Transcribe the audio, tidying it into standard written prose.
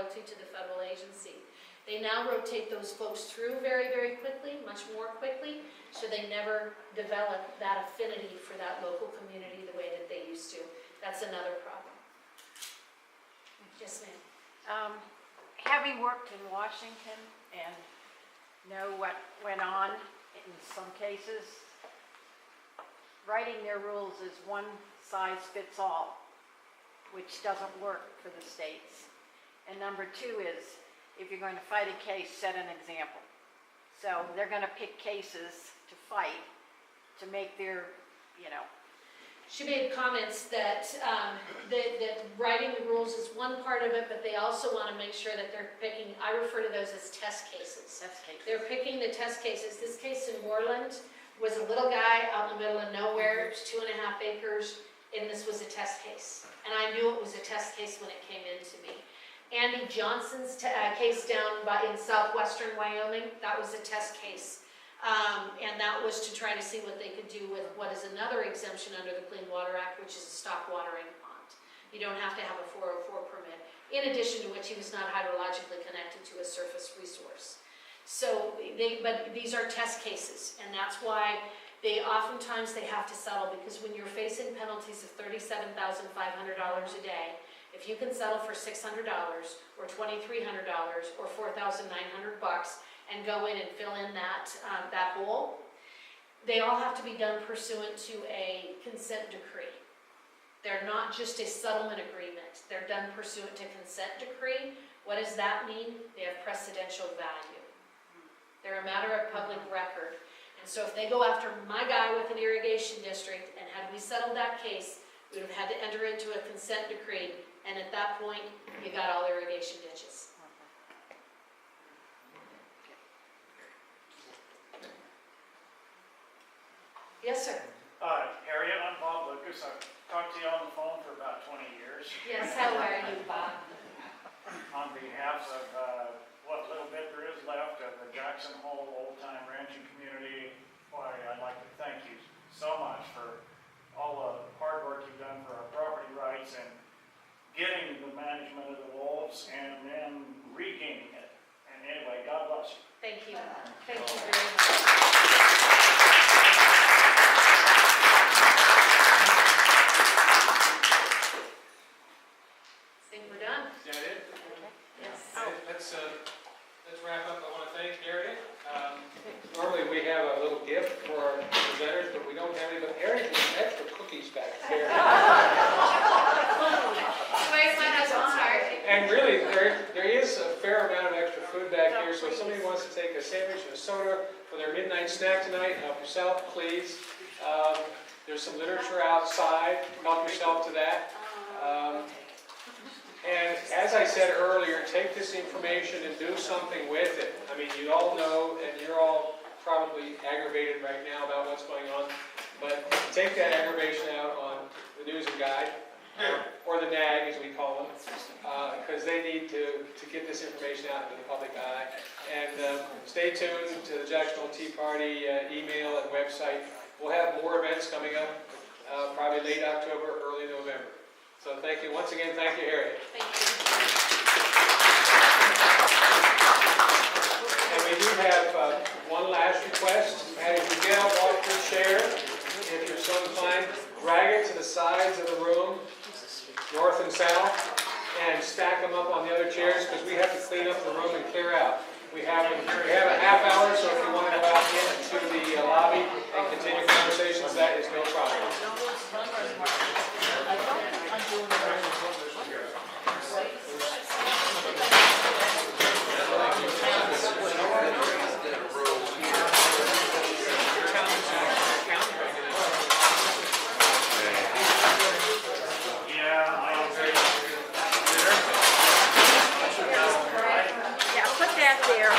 loyalty to the federal agency. They now rotate those folks through very, very quickly, much more quickly, so they never develop that affinity for that local community the way that they used to. That's another problem. Yes, ma'am. Having worked in Washington and know what went on in some cases, writing their rules is one size fits all, which doesn't work for the states. And number two is, if you're going to fight a case, set an example. So they're going to pick cases to fight to make their, She made comments that, that writing the rules is one part of it, but they also want to make sure that they're picking, I refer to those as test cases. They're picking the test cases. This case in Moreland was a little guy out in the middle of nowhere, it was 2.5 acres, and this was a test case. And I knew it was a test case when it came into me. Andy Johnson's case down in southwestern Wyoming, that was a test case. And that was to try to see what they could do with what is another exemption under the Clean Water Act, which is a stop watering pond. You don't have to have a 404 permit, in addition to which he was not hydrologically connected to a surface resource. So, but these are test cases, and that's why oftentimes they have to settle, because when you're facing penalties of $37,500 a day, if you can settle for $600 or $2,300 or $4,900 bucks and go in and fill in that hole, they all have to be done pursuant to a consent decree. They're not just a settlement agreement. They're done pursuant to consent decree. What does that mean? They have precedential value. They're a matter of public record. And so if they go after my guy with an irrigation district, and had we settled that case, we would have had to enter into a consent decree, and at that point, you got all irrigation ditches. Yes, sir. Harriet, I'm Bob Lucas. I've talked to you on the phone for about 20 years. Yes, how are you, Bob? On behalf of what little bit there is left of the Jackson Hole Old Time Ranching Community, why, I'd like to thank you so much for all the hard work you've done for our property rights and getting the management of the wolves and then regaining it. And anyway, God bless you. Thank you. Thank you very much. I think we're done. Is that it? Yes. Let's wrap up. I want to thank Harriet. Normally we have a little gift for our presenters, but we don't have any. But Harriet has extra cookies back there. Where's my husband's heart? And really, there is a fair amount of extra food back here. So if somebody wants to take a sandwich and a soda for their midnight snack tonight, help yourself, please. There's some literature outside. Help yourself to that. And as I said earlier, take this information and do something with it. I mean, you all know, and you're all probably aggravated right now about what's going on, but take that aggravation out on the News and Guide, or the NAG as we call them, because they need to get this information out into the public eye. And stay tuned to the Jackson Hole Tea Party email and website. We'll have more events coming up, probably late October, early November. So thank you. Once again, thank you, Harriet. Thank you. And we do have one last request. And if you get up off your chair, if you're so inclined, drag it to the sides of the room, north and south, and stack them up on the other chairs, because we have to clean up the room and clear out. We have a half hour, so if you want to go out into the lobby and continue conversations, that is no problem. Yeah, put that there.